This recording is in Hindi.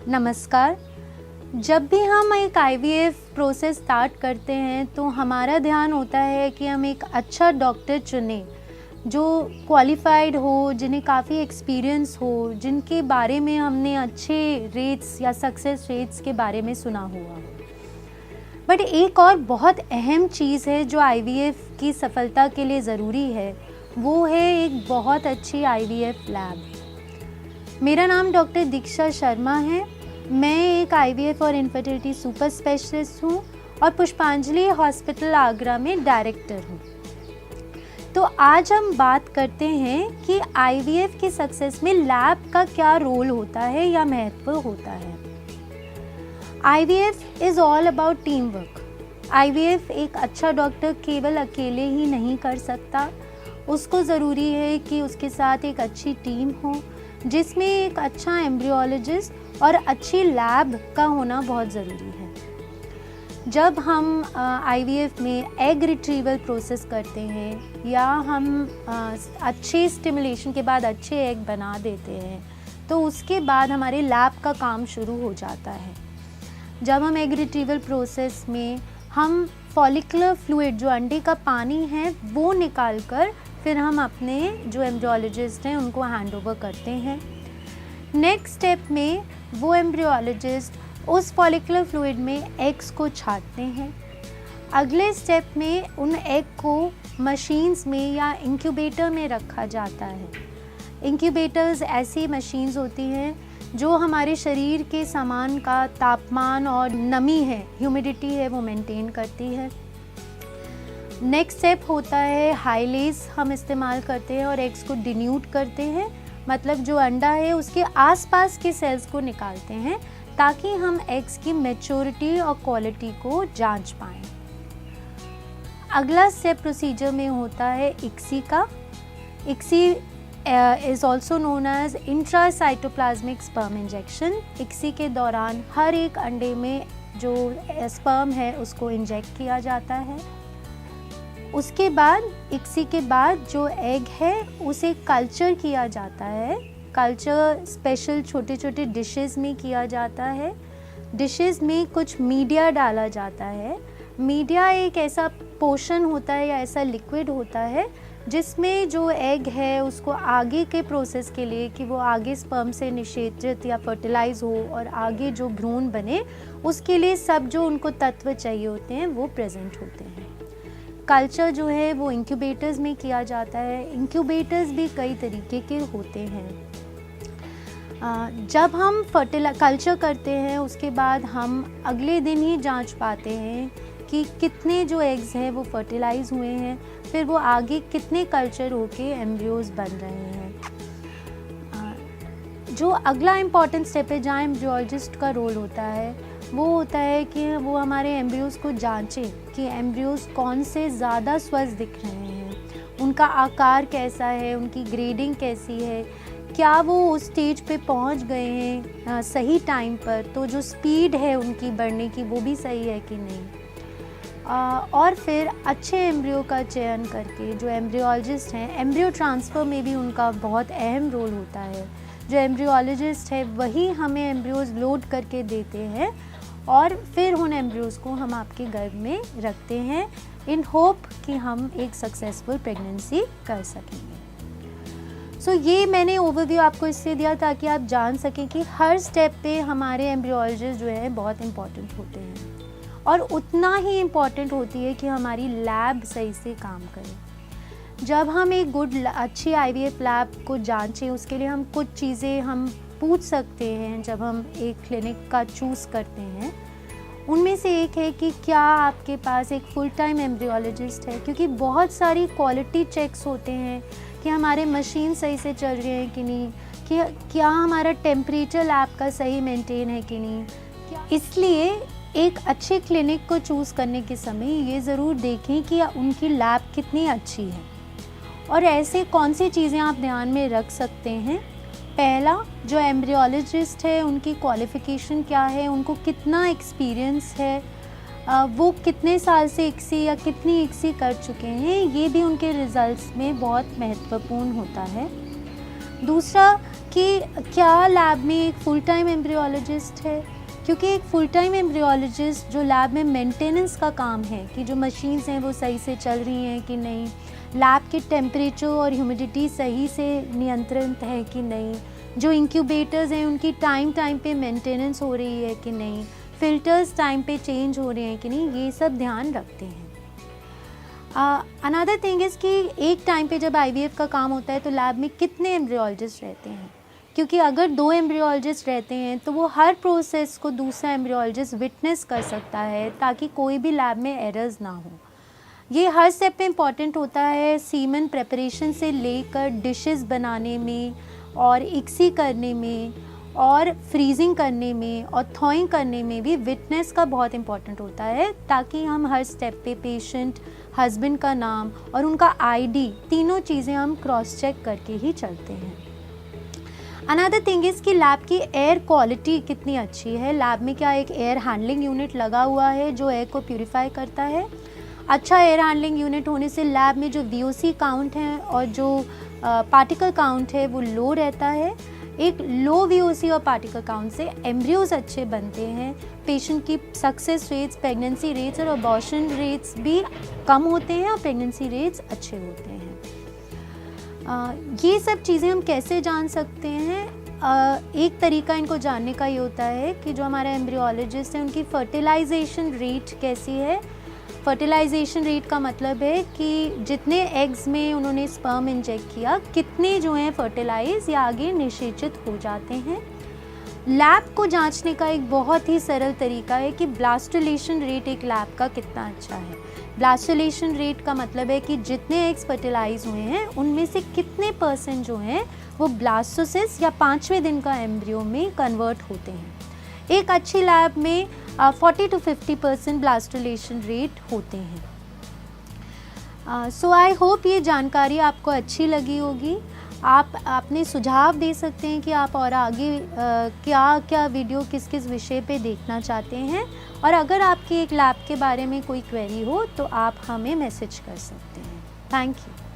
नमस्कार। जब भी हम एक आईवीएफ प्रोसेस स्टार्ट करते हैं तो हमारा ध्यान होता है कि हम एक अच्छा डॉक्टर चुनें जो क्वालिफाइड हो, जिन्हें काफ़ी एक्सपीरियंस हो, जिनके बारे में हमने अच्छे रेट्स या सक्सेस रेट्स के बारे में सुना हुआ हो। बट एक और बहुत अहम चीज़ है जो आईवीएफ की सफलता के लिए ज़रूरी है, वो है एक बहुत अच्छी आईवीएफ लैब। मेरा नाम डॉक्टर दीक्षा शर्मा है। मैं एक आईवीएफ और इनफर्टिलिटी सुपर स्पेशलिस्ट हूँ और पुष्पांजलि हॉस्पिटल आगरा में डायरेक्टर हूँ। तो आज हम बात करते हैं कि आईवीएफ की सक्सेस में लैब का क्या रोल होता है या महत्व होता है। IVF is all about team work. IVF एक अच्छा डॉक्टर केवल अकेले ही नहीं कर सकता, उसको ज़रूरी है कि उसके साथ एक अच्छी टीम हो, जिसमें एक अच्छा एम्ब्रियोलॉजिस्ट और अच्छी लैब का होना बहुत ज़रूरी है। जब हम आईवीएफ में एग रिट्रीवल प्रोसेस करते हैं या हम अच्छे स्टिमुलेशन के बाद अच्छे एग बना देते हैं तो उसके बाद हमारे लैब का काम शुरू हो जाता है। जब हम एग रिट्रीवल प्रोसेस में हम फॉलिकुलर फ्लूइड, जो अंडे का पानी है, वो निकाल कर फिर हम अपने जो एम्ब्रियोलॉजिस्ट हैं उनको हैंड ओवर करते हैं। नेक्स्ट स्टेप में वो एम्ब्रियोलॉजिस्ट उस फॉलिकुलर फ्लूइड में एग्स को छांटते हैं। अगले स्टेप में उन एग को मशीन्स में या इंक्यूबेटर में रखा जाता है। इंक्यूबेटर्स ऐसी मशीन्स होती हैं जो हमारे शरीर के सामान का तापमान और नमी है, ह्यूमिडिटी है, वो मेंटेन करती है। नेक्स्ट स्टेप होता है हाईलेज हम इस्तेमाल करते हैं और एग्स को डिन्यूट करते हैं, मतलब जो अंडा है उसके आसपास के सेल्स को निकालते हैं ताकि हम एग्स की मैच्योरिटी और क्वालिटी को जांच पाएँ। अगला स्टेप प्रोसीजर में होता है इक्सी का। ICSI is also known as intracytoplasmic sperm injection. ICSI के दौरान हर एक अंडे में जो स्पर्म है उसको इंजेक्ट किया जाता है। उसके बाद इक्सी के बाद जो एग है उसे कल्चर किया जाता है। कल्चर स्पेशल छोटे छोटे डिशेस में किया जाता है। डिशेस में कुछ मीडिया डाला जाता है। मीडिया एक ऐसा पोर्शन होता है या ऐसा लिक्विड होता है जिसमें जो एग है उसको आगे के प्रोसेस के लिए, कि वो आगे स्पर्म से निषेचित या फर्टिलाइज हो और आगे जो भ्रूण बने, उसके लिए सब जो उनको तत्व चाहिए होते हैं वो प्रेजेंट होते हैं। कल्चर जो है वो इंक्यूबेटर्स में किया जाता है। इंक्यूबेटर्स भी कई तरीके के होते हैं। जब हम कल्चर करते हैं उसके बाद हम अगले दिन ही जांच पाते हैं कि कितने जो एग्स हैं वो फर्टिलाइज हुए हैं, फिर वो आगे कितने कल्चर होके एम्ब्रियोज बन रहे हैं। जो अगला इम्पॉर्टेंट स्टेप है जहाँ एम्ब्रियोलॉजिस्ट का रोल होता है वो होता है कि वो हमारे एम्ब्रियोज को जांचें कि एम्ब्रियोज कौन से ज़्यादा स्वस्थ दिख रहे हैं, उनका आकार कैसा है, उनकी ग्रेडिंग कैसी है, क्या वो उस स्टेज पे पहुंच गए हैं सही टाइम पर, तो जो स्पीड है उनकी बढ़ने की वो भी सही है कि नहीं। और फिर अच्छे एम्ब्रियो का चयन करके जो एम्ब्रियोलॉजिस्ट हैं, एम्ब्रियो ट्रांसफ़र में भी उनका बहुत अहम रोल होता है। जो एम्ब्रियोलॉजिस्ट है वही हमें एम्ब्रियोज लोड करके देते हैं और फिर उन एम्ब्रियोज को हम आपके गर्भ में रखते हैं इन होप कि हम एक सक्सेसफुल प्रेगनेंसी कर सकेंगे। सो ये मैंने ओवरव्यू आपको इससे दिया ताकि आप जान सकें कि हर स्टेप पे हमारे एम्ब्रियोलॉजिस्ट जो है बहुत इम्पॉर्टेंट होते हैं और उतना ही इम्पॉर्टेंट होती है कि हमारी लैब सही से काम करे। जब हम एक अच्छी आईवीएफ लैब को जांचें उसके लिए हम कुछ चीज़ें हम पूछ सकते हैं जब हम एक क्लिनिक का चूज़ करते हैं। उनमें से एक है कि क्या आपके पास एक फुल टाइम एम्ब्रियोलॉजिस्ट है, क्योंकि बहुत सारी क्वालिटी चेक्स होते हैं कि हमारे मशीन सही से चल रही है कि नहीं, कि क्या हमारा टेम्परेचर लैब का सही मेंटेन है कि नहीं। इसलिए एक अच्छे क्लिनिक को चूज़ करने के समय ये ज़रूर देखें कि उनकी लैब कितनी अच्छी है और ऐसे कौन सी चीज़ें आप ध्यान में रख सकते हैं। पहला, जो एम्ब्रियोलॉजिस्ट है उनकी क्वालिफ़िकेशन क्या है, उनको कितना एक्सपीरियंस है, वो कितने साल से इक्सी या कितनी इक्सी कर चुके हैं, ये भी उनके रिज़ल्ट्स में बहुत महत्वपूर्ण होता है। दूसरा कि क्या लैब में एक फुल टाइम एम्ब्रियोलॉजिस्ट है, क्योंकि एक फुल टाइम एम्ब्रियोलॉजिस्ट जो लैब में मेंटेनेंस का काम है कि जो मशीन्स हैं वो सही से चल रही हैं कि नहीं, लैब के टेम्परेचर और ह्यूमिडिटी सही से नियंत्रित है कि नहीं, जो इंक्यूबेटर्स हैं उनकी टाइम पे मेंटेनेंस हो रही है कि नहीं, फ़िल्टर्स टाइम पे चेंज हो रहे हैं कि नहीं, ये सब ध्यान रखते हैं। अनदर थिंग इज़ कि एक टाइम पे जब IVF का काम होता है तो लैब में कितने एम्ब्रियोलॉजिस्ट रहते हैं, क्योंकि अगर 2 एम्ब्रियोलॉजिस्ट रहते हैं तो वो हर प्रोसेस को दूसरा एम्ब्रियोलॉजिस्ट विटनेस कर सकता है ताकि कोई भी लैब में एरर्स ना हो। ये हर स्टेप पे इम्पॉर्टेंट होता है, सीमन प्रेपरेशन से लेकर डिशेस बनाने में और इक्सी करने में और फ्रीजिंग करने में और थॉइंग करने में भी विटनेस का बहुत इम्पॉर्टेंट होता है, ताकि हम हर स्टेप पे पेशेंट, हस्बैंड का नाम और उनका ID तीनों चीज़ें हम क्रॉस चेक करके ही चलते हैं। अनदर थिंग इज़ कि लैब की एयर क्वालिटी कितनी अच्छी है, लैब में क्या एक एयर हैंडलिंग यूनिट लगा हुआ है जो एयर को प्यूरिफाई करता है। अच्छा एयर हैंडलिंग यूनिट होने से लैब में जो VOC काउंट है और जो पार्टिकल काउंट है वो लो रहता है। एक लो VOC और पार्टिकल काउंट से एम्ब्रियोज अच्छे बनते हैं, पेशेंट की सक्सेस रेट्स, प्रेगनेंसी रेट्स और अबॉर्शन रेट्स भी कम होते हैं और प्रेगनेंसी रेट्स अच्छे होते हैं। ये सब चीज़ें हम कैसे जान सकते हैं? एक तरीका इनको जानने का ये होता है कि जो हमारा एम्ब्रियोलॉजिस्ट है उनकी फर्टिलाइजेशन रेट कैसी है। फर्टिलाइजेशन रेट का मतलब है कि जितने एग्स में उन्होंने स्पर्म इंजेक्ट किया, कितने जो हैं फर्टिलाइज या आगे निषेचित हो जाते हैं। लैब को जांचने का एक बहुत ही सरल तरीका है कि ब्लास्टुलेशन रेट एक लैब का कितना अच्छा है। ब्लास्टुलेशन रेट का मतलब है कि जितने एग्स फर्टिलाइज हुए हैं उनमें से कितने % जो हैं वो ब्लास्टोसिस या 5वें दिन का एम्ब्रियो में कन्वर्ट होते हैं। एक अच्छी लैब में 40 to 50% ब्लास्टुलेशन रेट होते हैं। सो आई होप ये जानकारी आपको अच्छी लगी होगी। आप अपने सुझाव दे सकते हैं कि आप और आगे क्या क्या वीडियो किस विषय पे देखना चाहते हैं, और अगर आपकी एक लैब के बारे में कोई क्वेरी हो तो आप हमें मैसेज कर सकते हैं। Thank you.